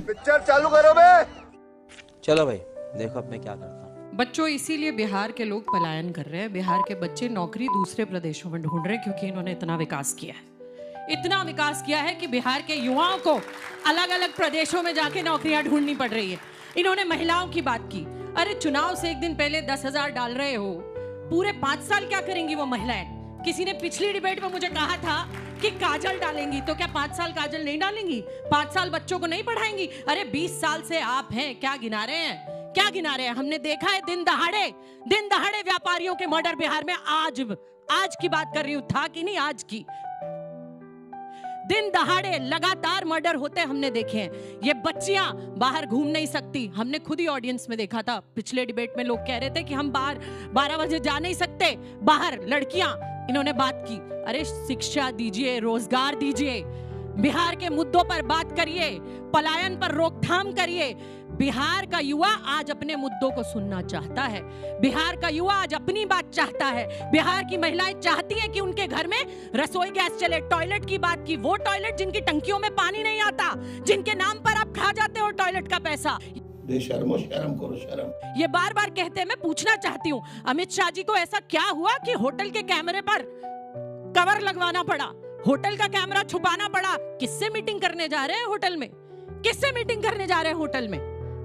Picture चालू करो बे। चलो भाई देखो अब मैं क्या करता हूँ। बच्चों, इसीलिए बिहार के लोग पलायन कर रहे हैं। बिहार के बच्चे नौकरी दूसरे प्रदेशों में ढूंढ रहे हैं क्योंकि इन्होंने इतना विकास किया है। इतना विकास किया है कि बिहार के युवाओं को अलग अलग प्रदेशों में जाके नौकरियां ढूंढनी पड़ रही है। इन्होंने महिलाओं की बात की। अरे चुनाव से एक दिन पहले 10,000 डाल रहे हो, पूरे 5 साल क्या करेंगी वो महिलाएं? किसी ने पिछली डिबेट में मुझे कहा था कि काजल डालेंगी, तो क्या 5 साल काजल नहीं डालेंगी? 5 साल बच्चों को नहीं पढ़ाएंगी? अरे 20 साल से आप हैं, क्या गिना रहे हैं? क्या गिना रहे हैं? हमने देखा है दिन दहाड़े व्यापारियों के मर्डर बिहार में। आज की बात कर रही हूं, था कि नहीं आज की। दिन दहाड़े लगातार मर्डर होते हमने देखे हैं। ये बच्चियां बाहर घूम नहीं सकती। हमने खुद ही ऑडियंस में देखा था, पिछले डिबेट में लोग कह रहे थे कि हम बाहर 12 बजे जा नहीं सकते बाहर, लड़कियां। इन्होंने बात की, अरे शिक्षा दीजिए, रोजगार दीजिए, बिहार के मुद्दों पर बात करिए, पलायन पर रोकथाम करिए। बिहार का युवा आज अपने मुद्दों को सुनना चाहता है। बिहार का युवा आज अपनी बात चाहता है। बिहार की महिलाएं चाहती हैं कि उनके घर में रसोई गैस चले। टॉयलेट की बात की, वो टॉयलेट जिनकी टंकियों में पानी नहीं आता, जिनके नाम पर आप खा जाते हो टॉयलेट का पैसा। बेशर्मो, शर्म करो शर्म। ये बार बार कहते हैं, मैं पूछना चाहती हूँ अमित शाह जी को ऐसा क्या हुआ कि होटल के कैमरे पर कवर लगवाना पड़ा, होटल का कैमरा छुपाना पड़ा? किससे मीटिंग करने जा रहे हैं होटल में? किससे मीटिंग करने जा रहे हैं होटल में?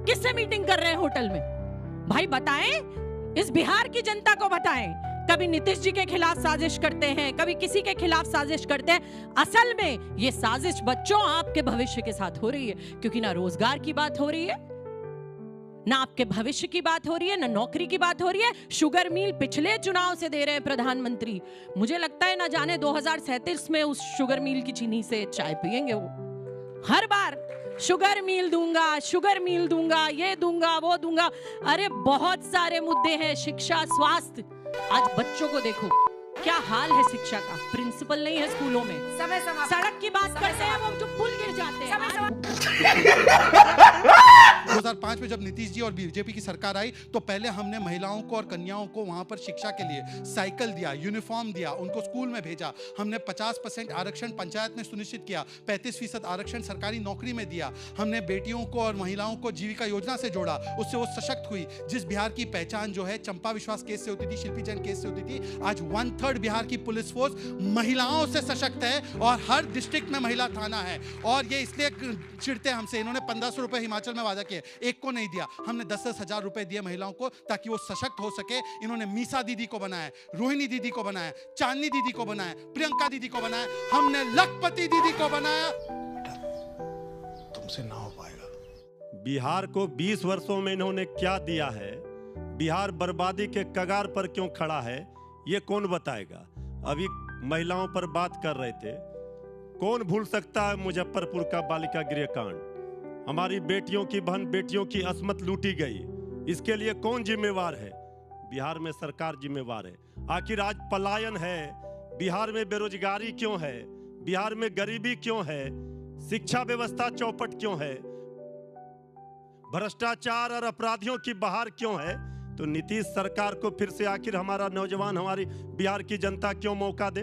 किससे मीटिंग कर रहे हैं होटल में? भाई बताएं, इस बिहार की जनता को बताएं। कभी नीतीश जी के खिलाफ साजिश करते हैं, कभी किसी के खिलाफ साजिश करते हैं। असल में ये साजिश बच्चों आपके भविष्य के साथ हो रही है, क्योंकि ना रोजगार की बात हो रही है, ना आपके भविष्य की बात हो रही है, ना नौकरी की बात हो रही है। शुगर मिल पिछले चुनाव से दे रहे हैं प्रधानमंत्री। मुझे लगता है ना जाने 2037 में उस शुगर मिल की चीनी से चाय पिएंगे वो। हर बार शुगर मिल दूंगा, ये दूंगा, वो दूंगा। अरे बहुत सारे मुद्दे हैं, शिक्षा, स्वास्थ्य। आज बच्चों को देखो क्या हाल है शिक्षा का। प्रिंसिपल नहीं है स्कूलों में। सड़क की बात करते हैं वो जो पुल गिर जाते हैं। 2005 में जब नीतीश जी और बीजेपी की सरकार आई तो पहले हमने महिलाओं को और कन्याओं को वहां पर शिक्षा के लिए साइकिल दिया, यूनिफॉर्म दिया, उनको स्कूल में भेजा। हमने 50% आरक्षण पंचायत में सुनिश्चित किया, 35% आरक्षण सरकारी नौकरी में दिया। हमने बेटियों को और महिलाओं को जीविका योजना से जोड़ा, उससे वो सशक्त हुई। जिस बिहार की पहचान जो है चंपा विश्वास केस से होती थी, शिल्पी जैन केस से होती थी, आज 1/3 बिहार की पुलिस फोर्स महिलाओं से सशक्त है और हर डिस्ट्रिक्ट में महिला थाना है। और ये इसलिए चिढ़ते हमसे, इन्होंने 1500 रुपए हिमाचल में वादा किए, एक को नहीं दिया। हमने 10-10 हजार रुपए दिए महिलाओं को ताकि वो सशक्त हो सके। इन्होंने मीसा दीदी को बनाया, रोहिणी दीदी को बनाया, चांदनी दीदी को बनाया, प्रियंका दीदी को बनाया, हमने लखपति दीदी को बनाया। तुमसे ना हो पाएगा। बिहार को 20 वर्षों में इन्होंने क्या दिया है, बिहार बर्बादी के कगार पर क्यों खड़ा है, ये कौन बताएगा? अभी महिलाओं पर बात कर रहे थे, कौन भूल सकता है मुजफ्फरपुर का बालिका गृह कांड? हमारी बेटियों की, बहन बेटियों की अस्मत लूटी गई। इसके लिए कौन जिम्मेवार है? बिहार में सरकार जिम्मेवार है। आखिर आज पलायन है, बिहार में बेरोजगारी क्यों है, बिहार में गरीबी क्यों है, शिक्षा व्यवस्था चौपट क्यों है, भ्रष्टाचार और अपराधियों की बहार क्यों है? तो नीतीश सरकार को फिर से आखिर हमारा नौजवान, हमारी बिहार की जनता क्यों मौका दे?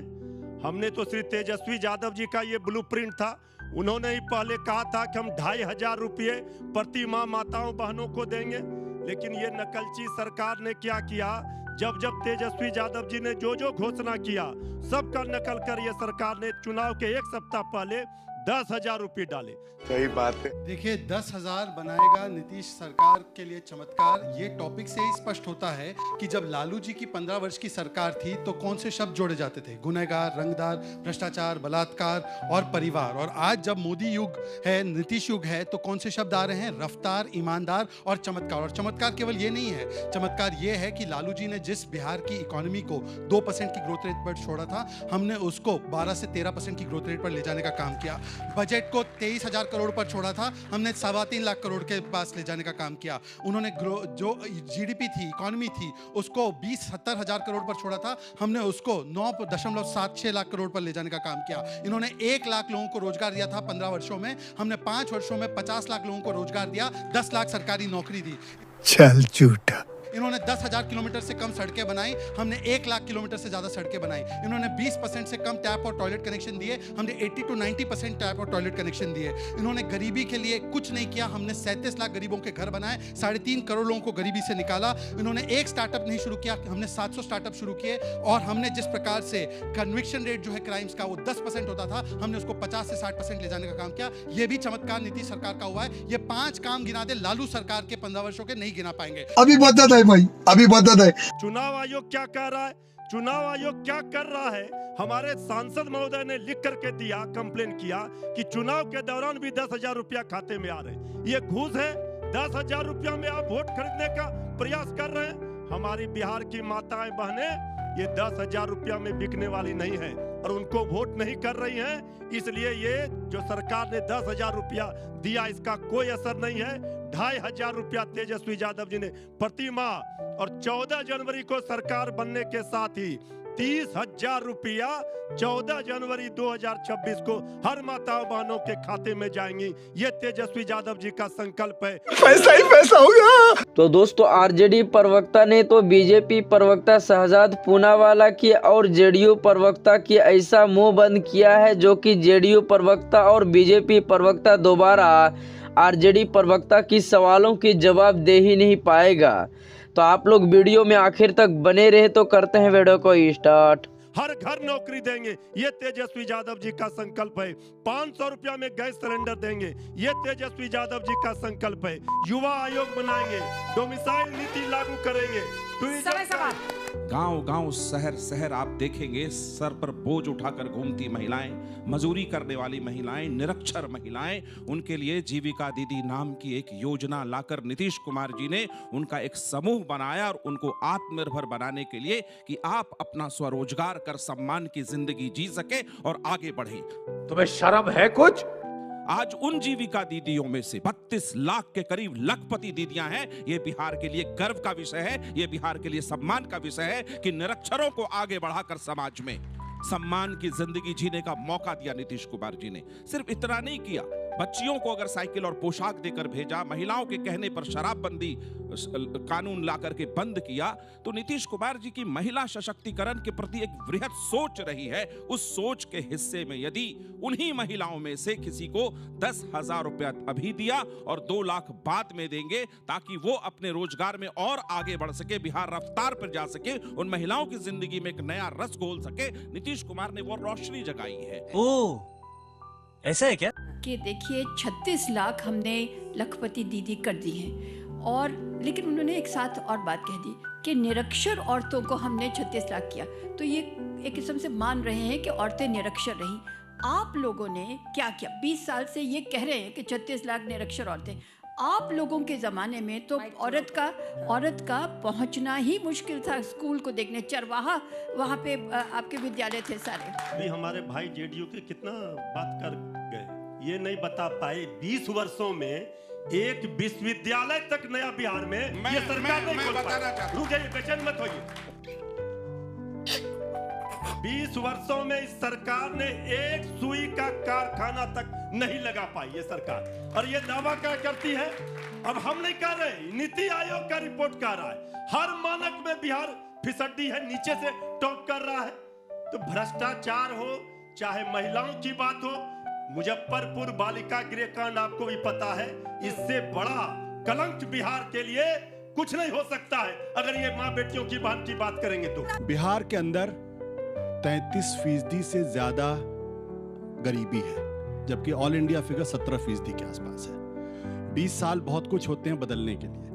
हमने तो श्री तेजस्वी यादव जी का ये ब्लूप्रिंट था, उन्होंने ही पहले कहा था कि हम 2,500 रुपये प्रति माह माताओं बहनों को देंगे। लेकिन ये नकलची सरकार ने क्या किया, जब तेजस्वी यादव जी ने जो घोषणा किया सबका नकल कर ये सरकार ने चुनाव के 1 सप्ताह पहले 10,000 रुपये डाले। सही बात है। देखिए 10,000 बनाएगा नीतीश सरकार के लिए चमत्कार, ये टॉपिक से ही स्पष्ट होता है कि जब लालू जी की 15 वर्ष की सरकार थी तो कौन से शब्द जोड़े जाते थे? गुनहगार, रंगदार, भ्रष्टाचार, बलात्कार और परिवार। और आज जब मोदी युग है, नीतीश युग है, तो कौन से शब्द आ रहे हैं? रफ्तार, ईमानदार और चमत्कार। और चमत्कार केवल ये नहीं है, चमत्कार ये है कि लालू जी ने जिस बिहार की इकोनॉमी को 2% की ग्रोथ रेट पर छोड़ा था, हमने उसको 12 से 13% की ग्रोथ रेट पर ले जाने का काम किया। बजट को 23,000 करोड़ पर छोड़ा था, हमने 3.25 लाख करोड़ के पास ले जाने का काम किया। उन्होंने जो जीडीपी थी, इकोनॉमी थी, उसको 20-70 हजार करोड़ पर छोड़ा था, हमने उसको 9.76 लाख करोड़ पर ले जाने का काम किया। इन्होंने 1 लाख लोगों को रोजगार दिया था 15 वर्षों में, हमने 5 वर्षों में 50 लाख लोगों को रोजगार दिया, 10 लाख सरकारी नौकरी दी। चल झूठा। इन्होंने 10,000 किलोमीटर से कम सड़कें बनाई, हमने 1 लाख किलोमीटर से ज़्यादा सड़कें बनाई। इन्होंने 20% से कम टैप और टॉयलेट कनेक्शन दिए, हमने 80 to 90% टैप और टॉयलेट कनेक्शन दिए। इन्होंने गरीबी के लिए कुछ नहीं किया, हमने 37 लाख गरीबों के घर बनाए, 3.5 करोड़ लोगों को गरीबी से निकाला। इन्होंने एक स्टार्टअप नहीं शुरू किया, हमने 700 स्टार्टअप शुरू किए। और हमने जिस प्रकार से कन्विक्शन रेट जो है क्राइम्स का वो 10% होता था, हमने उसको 50 से 60% ले जाने का काम किया। ये भी चमत्कार नीतीश सरकार का हुआ है। ये 5 काम गिना दे लालू सरकार के 15 वर्षों के, नहीं गिना पाएंगे। अभी बदत है भाई, अभी बदत है। चुनाव आयोग क्या कह रहा है, चुनाव आयोग क्या कर रहा है? हमारे सांसद महोदय ने लिख करके दिया, कंप्लेन किया कि चुनाव के दौरान भी 10,000 रुपया खाते में आ रहे हैं। ये घूस है। 10,000 रुपया में आप वोट खरीदने का प्रयास कर रहे हैं। हमारी बिहार की माताएं बहनें ये 10,000 रुपया में बिकने वाली नहीं है और उनको वोट नहीं कर रही हैं। इसलिए ये जो सरकार ने 10,000 रुपया दिया, इसका कोई असर नहीं है। 2,500 रुपया तेजस्वी यादव जी ने प्रति माह, और 14 जनवरी को सरकार बनने के साथ ही 30,000 रुपया 14 जनवरी 2026 को हर माताओं बहनों के खाते में जाएंगी। ये तेजस्वी यादव जी का संकल्प है। पैसा ही पैसा होगा। तो दोस्तों, आरजेडी प्रवक्ता ने तो बीजेपी प्रवक्ता शहजाद पूनावाला की और जेडीयू प्रवक्ता की ऐसा मुंह बंद किया है, जो कि जेडीयू प्रवक्ता और बीजेपी प्रवक्ता दोबारा आरजेडी प्रवक्ता की सवालों की जवाब दे ही नहीं पाएगा। तो आप लोग वीडियो में आखिर तक बने रहे। तो करते हैं वीडियो को स्टार्ट। हर घर नौकरी देंगे, ये तेजस्वी यादव जी का संकल्प है। 500 रुपया में गैस सिलेंडर देंगे, ये तेजस्वी यादव जी का संकल्प है। युवा आयोग बनाएंगे, डोमिसाइल नीति लागू करेंगे। गांव गांव शहर शहर आप देखेंगे सर पर बोझ उठाकर घूमती महिलाएं, मजदूरी करने वाली महिलाएं, निरक्षर महिलाएं, उनके लिए जीविका दीदी नाम की एक योजना लाकर नीतीश कुमार जी ने उनका एक समूह बनाया और उनको आत्मनिर्भर बनाने के लिए कि आप अपना स्वरोजगार कर सम्मान की जिंदगी जी सके और आगे बढ़े। तुम्हें शर्म है कुछ? आज उन जीविका दीदियों में से 32 लाख के करीब लखपति दीदियां हैं। ये बिहार के लिए गर्व का विषय है, ये बिहार के लिए सम्मान का विषय है कि निरक्षरों को आगे बढ़ाकर समाज में सम्मान की जिंदगी जीने का मौका दिया नीतीश कुमार जी ने। सिर्फ इतना नहीं किया, बच्चियों को अगर साइकिल और पोशाक देकर भेजा, महिलाओं के कहने पर शराबबंदी कानून लाकर के बंद किया। तो नीतीश कुमार जी की महिला सशक्तिकरण के प्रति एक वृहद सोच रही है। उस सोच के हिस्से में यदि उन्हीं महिलाओं में से किसी को 10,000 रुपया अभी दिया और 2 लाख बाद में देंगे, ताकि वो अपने रोजगार में और आगे बढ़ सके, बिहार रफ्तार पर जा सके, उन महिलाओं की जिंदगी में एक नया रस घोल सके, नीतीश कुमार ने वो रोशनी जगाई है। ओह, ऐसा है क्या? कि देखिए 36 लाख हमने लखपति दीदी कर दी हैं, और लेकिन उन्होंने एक साथ और बात कह दी कि निरक्षर औरतों को हमने 36 लाख किया। तो ये एक किस्म से मान रहे हैं कि औरतें निरक्षर रहीं। आप लोगों ने क्या किया? 20 साल से ये कह रहे हैं कि 36 लाख निरक्षर औरतें। आप लोगों के ज़माने में तो औरत का पहुंचना ही मुश्किल था स्कूल को देखने। चरवाहा वहाँ पे आपके विद्यालय थे सारे। अभी हमारे भाई जेडीयू के कितना बात कर गए, ये नहीं बता पाए 20 वर्षों में एक विश्वविद्यालय तक नया बिहार में ये सरकार नहीं खोल पाई। रुक जाइए, बेचैन मत होइए। 20 वर्षों में इस सरकार ने एक सुई का कारखाना तक नहीं लगा पाई ये सरकार, और ये दावा क्या करती है? अब हम नहीं कर रहे, नीति आयोग का रिपोर्ट कह रहा है हर मानक में बिहार फिसड्डी है, नीचे से टॉप कर रहा है। तो भ्रष्टाचार हो, चाहे महिलाओं की बात हो, मुजफ्फरपुर बालिका गृह कांड आपको भी पता है, इससे बड़ा कलंक बिहार के लिए कुछ नहीं हो सकता है अगर ये माँ बेटियों की बहन की बात करेंगे तो। बिहार के अंदर 33% से ज्यादा गरीबी है, जबकि ऑल इंडिया फिगर 17% के आसपास है। 20 साल बहुत कुछ होते हैं बदलने के लिए।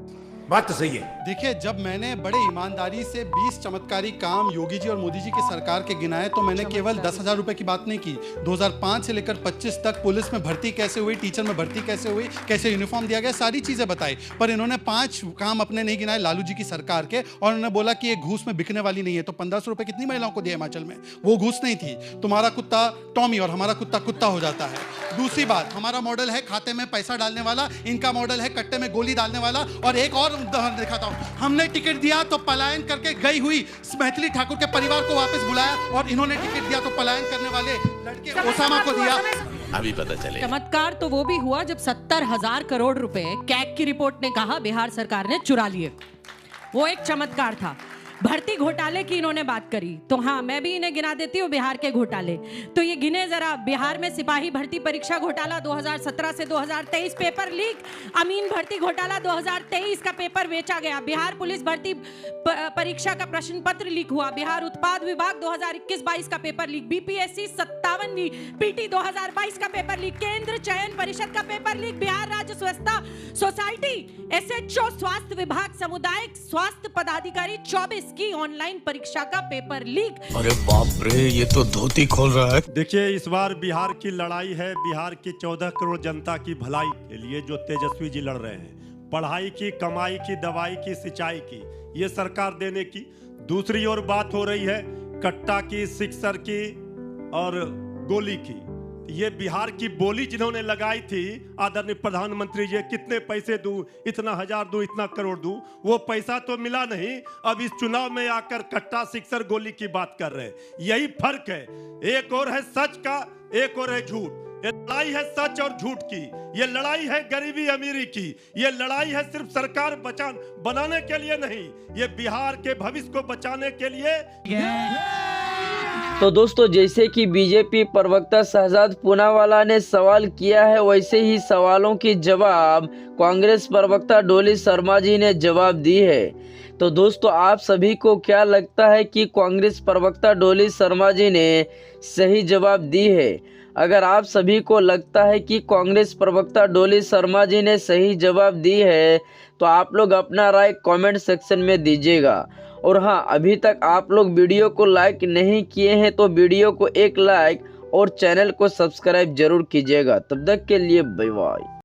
बात तो सही है। देखिए, जब मैंने बड़े ईमानदारी से 20 चमत्कारी काम योगी जी और मोदी जी की सरकार के गिनाए, तो मैंने केवल 10,000 रुपए की बात नहीं की। 2005 से लेकर 25 तक पुलिस में भर्ती कैसे हुई, टीचर में भर्ती कैसे हुई, कैसे यूनिफॉर्म दिया गया, सारी चीजें बताई। पर इन्होंने 5 काम अपने नहीं गिनाए लालू जी की सरकार के, और उन्होंने बोला कि ये घूस में बिकने वाली नहीं है। तो 1500 रुपए कितनी महिलाओं को दिए हिमाचल में? वो घूस नहीं थी। तुम्हारा कुत्ता टॉमी और हमारा कुत्ता कुत्ता हो जाता है। दूसरी बात, हमारा मॉडल है खाते में पैसा डालने वाला, इनका मॉडल है कट्टे में गोली डालने वाला। और एक और उदाहरण दिखाता हूं, हमने टिकट दिया तो पलायन करके गई हुई मैथिली ठाकुर के परिवार को वापस बुलाया, और इन्होंने टिकट दिया तो पलायन करने वाले लड़के ओसामा को दिया। अभी पता चले। चमत्कार तो वो भी हुआ जब 70,000 करोड़ रुपए कैग की रिपोर्ट ने कहा बिहार सरकार ने चुरा लिए। वो एक चमत्कार था। भर्ती घोटाले की इन्होंने बात करी, तो हाँ मैं भी इन्हें गिना देती हूँ बिहार के घोटाले। तो ये गिने जरा। बिहार में सिपाही भर्ती परीक्षा घोटाला 2017 से 2023 पेपर लीक। अमीन भर्ती घोटाला 2023 का पेपर बेचा गया। बिहार पुलिस भर्ती परीक्षा का प्रश्न पत्र लीक हुआ। बिहार उत्पाद विभाग 2021-22 का पेपर लीक। बीपीएससी 57वीं पीटी 2022 का पेपर लीक। केंद्र चयन परिषद का पेपर लीक। बिहार राज्य स्वच्छता सोसाइटी एसएचओ स्वास्थ्य विभाग सामुदायिक स्वास्थ्य पदाधिकारी 24 की ऑनलाइन परीक्षा का पेपर लीक। अरे बाप रे, ये तो धोती खोल रहा है। देखिए, इस बार बिहार की लड़ाई है बिहार की 14 करोड़ जनता की भलाई के लिए, जो तेजस्वी जी लड़ रहे हैं। पढ़ाई की, कमाई की, दवाई की, सिंचाई की, ये सरकार देने की। दूसरी ओर बात हो रही है कट्टा की, सिक्सर की और गोली की। ये बिहार की बोली जिन्होंने लगाई थी आदरणीय प्रधानमंत्री जी, कितने पैसे दूं, इतना हजार दूं, इतना करोड़ दूं, वो पैसा तो मिला नहीं। अब इस चुनाव में आकर कट्टा, सिक्सर, गोली की बात कर रहे हैं। यही फर्क है। एक और है सच का, एक और है झूठ। ये लड़ाई है सच और झूठ की। ये लड़ाई है गरीबी अमीरी की। ये लड़ाई है सिर्फ सरकार बनाने के लिए नहीं, ये बिहार के भविष्य को बचाने के लिए। तो दोस्तों, जैसे कि बीजेपी प्रवक्ता शहजाद पूनावाला ने सवाल किया है, वैसे ही सवालों की जवाब कांग्रेस प्रवक्ता डोली शर्मा जी ने जवाब दी है। तो दोस्तों, आप सभी को क्या लगता है कि कांग्रेस प्रवक्ता डोली शर्मा जी ने सही जवाब दी है? अगर आप सभी को लगता है कि कांग्रेस प्रवक्ता डोली शर्मा जी ने सही जवाब दी है, तो आप लोग अपना राय कमेंट सेक्शन में दीजिएगा। और हाँ, अभी तक आप लोग वीडियो को लाइक नहीं किए हैं तो वीडियो को एक लाइक और चैनल को सब्सक्राइब जरूर कीजिएगा। तब तक के लिए बाय बाय।